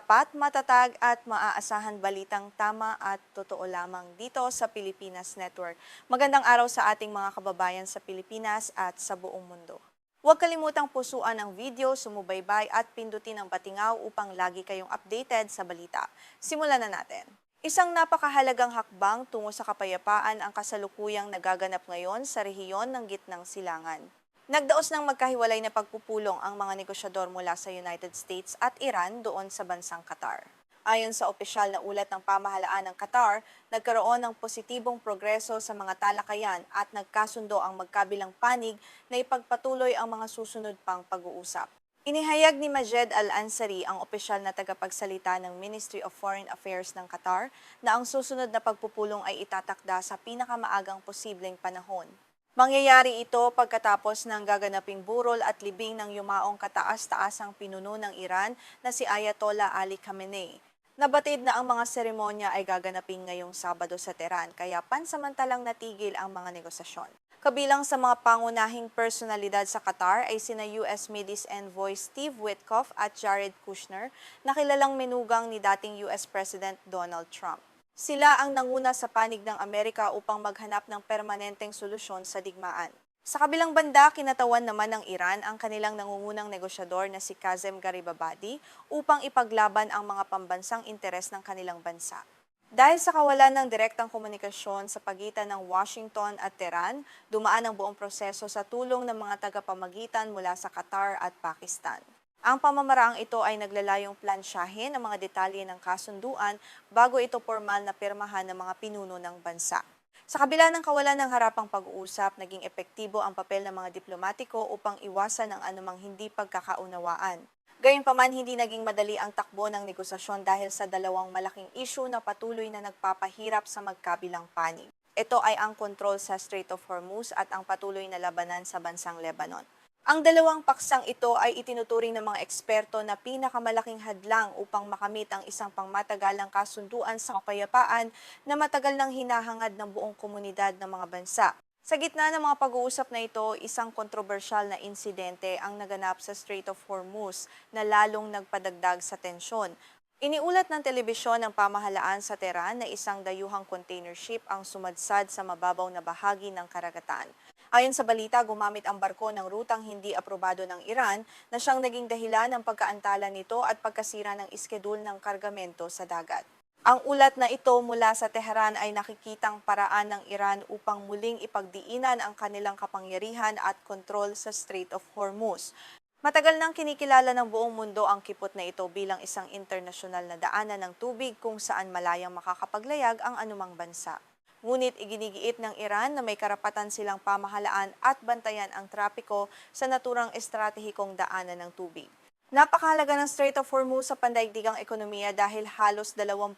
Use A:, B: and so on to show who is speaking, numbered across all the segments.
A: tapat, matatag at maaasahan balitang tama at totoo lamang dito sa Pilipinas Network. Magandang araw sa ating mga kababayan sa Pilipinas at sa buong mundo. Huwag kalimutang pusuan ang video, sumubaybay at pindutin ang patingaw upang lagi kayong updated sa balita. Simulan na natin. Isang napakahalagang hakbang tungo sa kapayapaan ang kasalukuyang nagaganap ngayon sa rehiyon ng Gitnang Silangan. Nagdaos ng magkahiwalay na pagpupulong ang mga negosyador mula sa United States at Iran doon sa bansang Qatar. Ayon sa opisyal na ulat ng pamahalaan ng Qatar, nagkaroon ng positibong progreso sa mga talakayan at nagkasundo ang magkabilang panig na ipagpatuloy ang mga susunod pang pag-uusap. Inihayag ni Majed Al-Ansari, ang opisyal na tagapagsalita ng Ministry of Foreign Affairs ng Qatar, na ang susunod na pagpupulong ay itatakda sa pinakamaagang posibleng panahon. Mangyayari ito pagkatapos ng gaganaping burol at libing ng yumaong kataas-taasang pinuno ng Iran na si Ayatollah Ali Khamenei. Nabatid na ang mga seremonya ay gaganapin ngayong Sabado sa Tehran, kaya pansamantalang natigil ang mga negosasyon. Kabilang sa mga pangunahing personalidad sa Qatar ay sina US Middle East Envoy Steve Witkoff at Jared Kushner, na kilalang menugang ni dating US President Donald Trump. Sila ang nanguna sa panig ng Amerika upang maghanap ng permanenteng solusyon sa digmaan. Sa kabilang banda, kinatawan naman ng Iran ang kanilang nangungunang negosyador na si Kazem Garibabadi upang ipaglaban ang mga pambansang interes ng kanilang bansa. Dahil sa kawalan ng direktang komunikasyon sa pagitan ng Washington at Tehran, dumaan ang buong proseso sa tulong ng mga tagapamagitan mula sa Qatar at Pakistan. Ang pamamaraang ito ay naglalayong plansyahin ang mga detalye ng kasunduan bago ito formal na pirmahan ng mga pinuno ng bansa. Sa kabila ng kawalan ng harapang pag-uusap, naging epektibo ang papel ng mga diplomatiko upang iwasan ang anumang hindi pagkakaunawaan. Gayunpaman, hindi naging madali ang takbo ng negosasyon dahil sa dalawang malaking isyu na patuloy na nagpapahirap sa magkabilang panig. Ito ay ang kontrol sa Strait of Hormuz at ang patuloy na labanan sa bansang Lebanon. Ang dalawang paksang ito ay itinuturing ng mga eksperto na pinakamalaking hadlang upang makamit ang isang pangmatagalang kasunduan sa kapayapaan na matagal nang hinahangad ng buong komunidad ng mga bansa. Sa gitna ng mga pag-uusap na ito, isang kontrobersyal na insidente ang naganap sa Strait of Hormuz na lalong nagpadagdag sa tensyon. Iniulat ng telebisyon ng pamahalaan sa Tehran na isang dayuhang container ship ang sumadsad sa mababaw na bahagi ng karagatan. Ayon sa balita, gumamit ang barko ng rutang hindi aprobado ng Iran na siyang naging dahilan ng pagkaantala nito at pagkasira ng iskedul ng kargamento sa dagat. Ang ulat na ito mula sa Tehran ay nakikitang paraan ng Iran upang muling ipagdiinan ang kanilang kapangyarihan at kontrol sa Strait of Hormuz. Matagal nang kinikilala ng buong mundo ang kipot na ito bilang isang internasyonal na daanan ng tubig kung saan malayang makakapaglayag ang anumang bansa. Ngunit iginigiit ng Iran na may karapatan silang pamahalaan at bantayan ang trapiko sa naturang estratehikong daanan ng tubig. Napakahalaga ng Strait of Hormuz sa pandaigdigang ekonomiya dahil halos 20%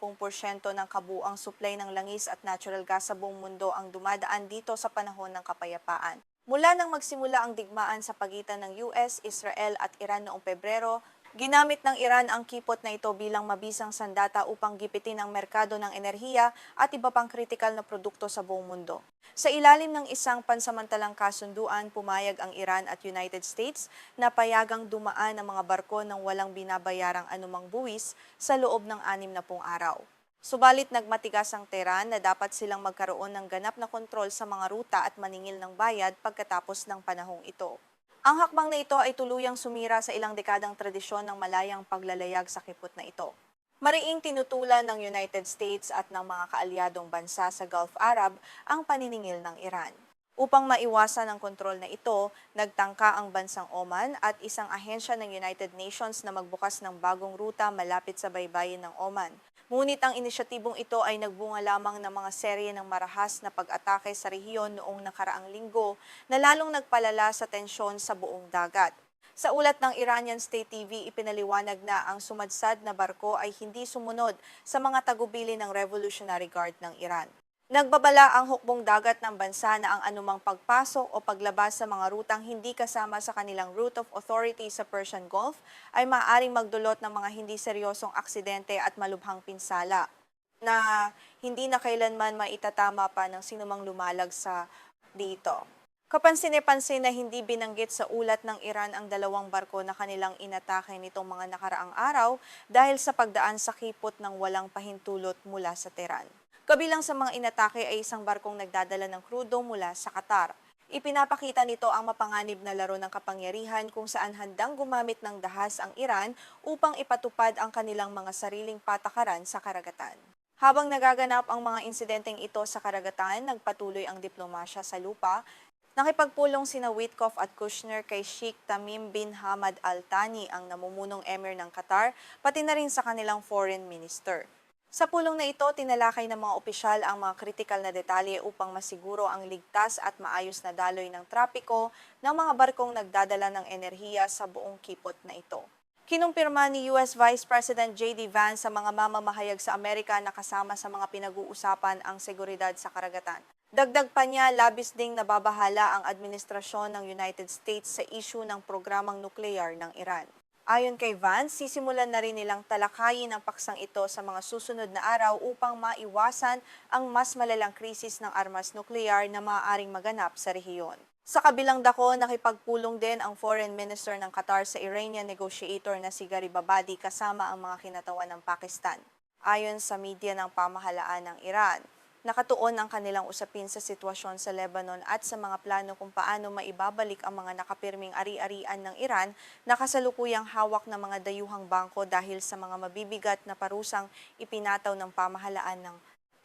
A: ng kabuuang supply ng langis at natural gas sa buong mundo ang dumadaan dito sa panahon ng kapayapaan. Mula nang magsimula ang digmaan sa pagitan ng US, Israel at Iran noong Pebrero, ginamit ng Iran ang kipot na ito bilang mabisang sandata upang gipitin ang merkado ng enerhiya at iba pang kritikal na produkto sa buong mundo. Sa ilalim ng isang pansamantalang kasunduan, pumayag ang Iran at United States na payagang dumaan ang mga barko ng walang binabayarang anumang buwis sa loob ng 60 araw. Subalit nagmatigas ang Tehran na dapat silang magkaroon ng ganap na kontrol sa mga ruta at maningil ng bayad pagkatapos ng panahong ito. Ang hakbang na ito ay tuluyang sumira sa ilang dekadang tradisyon ng malayang paglalayag sa kipot na ito. Mariing tinutulan ng United States at ng mga kaalyadong bansa sa Gulf Arab ang paniningil ng Iran. Upang maiwasan ang kontrol na ito, nagtangka ang bansang Oman at isang ahensya ng United Nations na magbukas ng bagong ruta malapit sa baybayin ng Oman. Ngunit ang inisyatibong ito ay nagbunga lamang ng mga serye ng marahas na pag-atake sa rehiyon noong nakaraang linggo na lalong nagpalala sa tensyon sa buong dagat. Sa ulat ng Iranian State TV, ipinaliwanag na ang sumadsad na barko ay hindi sumunod sa mga tagubilin ng Revolutionary Guard ng Iran. Nagbabala ang hukbong dagat ng bansa na ang anumang pagpasok o paglabas sa mga rutang hindi kasama sa kanilang route of authority sa Persian Gulf ay maaaring magdulot ng mga hindi seryosong aksidente at malubhang pinsala na hindi na kailanman maitatama pa ng sinumang lumalag sa dito. Kapansin-pansin na hindi binanggit sa ulat ng Iran ang dalawang barko na kanilang inatake nitong mga nakaraang araw dahil sa pagdaan sa kipot ng walang pahintulot mula sa Tehran. Kabilang sa mga inatake ay isang barkong nagdadala ng krudo mula sa Qatar. Ipinapakita nito ang mapanganib na laro ng kapangyarihan kung saan handang gumamit ng dahas ang Iran upang ipatupad ang kanilang mga sariling patakaran sa karagatan. Habang nagaganap ang mga insidenteng ito sa karagatan, nagpatuloy ang diplomasya sa lupa. Nakipagpulong sina Witkoff at Kushner kay Sheikh Tamim bin Hamad Al Thani, ang namumunong emir ng Qatar, pati na rin sa kanilang foreign minister. Sa pulong na ito, tinalakay ng mga opisyal ang mga kritikal na detalye upang masiguro ang ligtas at maayos na daloy ng trapiko ng mga barkong nagdadala ng enerhiya sa buong kipot na ito. Kinumpirma ni US Vice President J.D. Vance sa mga mamamahayag sa Amerika na kasama sa mga pinag-uusapan ang seguridad sa karagatan. Dagdag pa niya, labis ding nababahala ang administrasyon ng United States sa issue ng programang nuklear ng Iran. Ayon kay Vance, sisimulan na rin nilang talakayin ang paksang ito sa mga susunod na araw upang maiwasan ang mas malalang krisis ng armas nuklear na maaaring maganap sa rehiyon. Sa kabilang dako, nakipagpulong din ang Foreign Minister ng Qatar sa Iranian negotiator na si Garibabadi kasama ang mga kinatawan ng Pakistan. Ayon sa media ng pamahalaan ng Iran, nakatuon ang kanilang usapin sa sitwasyon sa Lebanon at sa mga plano kung paano maibabalik ang mga nakapirming ari-arian ng Iran na kasalukuyang hawak ng mga dayuhang bangko dahil sa mga mabibigat na parusang ipinataw ng pamahalaan ng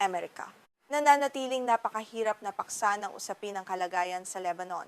A: Amerika. Nananatiling napakahirap na paksa ng usapin ng kalagayan sa Lebanon.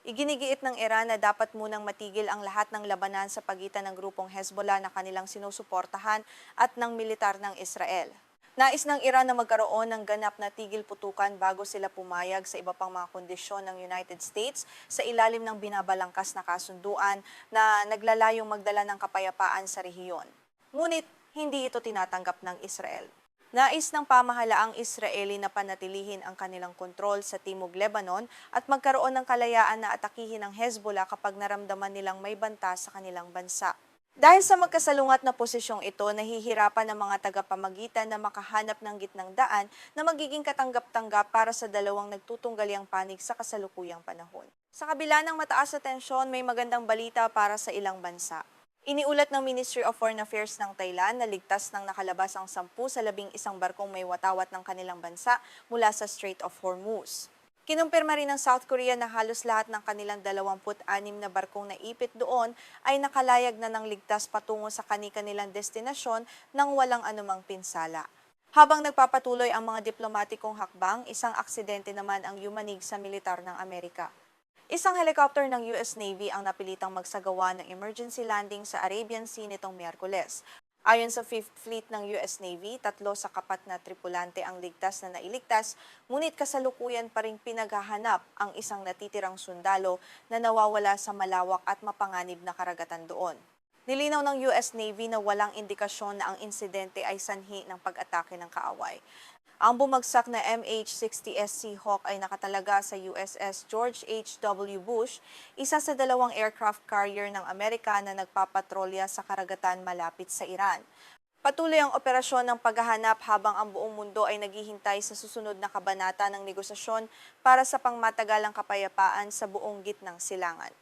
A: Iginigiit ng Iran na dapat munang matigil ang lahat ng labanan sa pagitan ng grupong Hezbollah na kanilang sinusuportahan at ng militar ng Israel. Nais ng Iran na magkaroon ng ganap na tigil putukan bago sila pumayag sa iba pang mga kondisyon ng United States sa ilalim ng binabalangkas na kasunduan na naglalayong magdala ng kapayapaan sa rehiyon. Ngunit hindi ito tinatanggap ng Israel. Nais ng pamahalaang Israeli na panatilihin ang kanilang kontrol sa Timog Lebanon at magkaroon ng kalayaan na atakihin ng Hezbollah kapag naramdaman nilang may banta sa kanilang bansa. Dahil sa magkasalungat na posisyong ito, nahihirapan ng mga tagapamagitan na makahanap ng gitnang daan na magiging katanggap-tanggap para sa dalawang nagtutunggaliang panig sa kasalukuyang panahon. Sa kabila ng mataas na tensyon, may magandang balita para sa ilang bansa. Iniulat ng Ministry of Foreign Affairs ng Thailand na ligtas nang nakalabas ang 10 sa 11 barkong may watawat ng kanilang bansa mula sa Strait of Hormuz. Kinumpirma rin ng South Korea na halos lahat ng kanilang 26 na barkong naipit doon ay nakalayag na ng ligtas patungo sa kani-kanilang destinasyon nang walang anumang pinsala. Habang nagpapatuloy ang mga diplomatikong hakbang, isang aksidente naman ang yumanig sa militar ng Amerika. Isang helicopter ng US Navy ang napilitang magsagawa ng emergency landing sa Arabian Sea nitong Miyerkules. Ayon sa 5th Fleet ng US Navy, 3 sa kapat na tripulante ang ligtas na nailigtas, ngunit kasalukuyan pa ring pinaghahanap ang isang natitirang sundalo na nawawala sa malawak at mapanganib na karagatan doon. Nilinaw ng US Navy na walang indikasyon na ang insidente ay sanhi ng pag-atake ng kaaway. Ang bumagsak na MH-60S Seahawk ay nakatalaga sa USS George H.W. Bush, isa sa 2 aircraft carrier ng Amerika na nagpapatrolya sa karagatan malapit sa Iran. Patuloy ang operasyon ng paghahanap habang ang buong mundo ay naghihintay sa susunod na kabanata ng negosasyon para sa pangmatagalang kapayapaan sa buong gitnang silangan.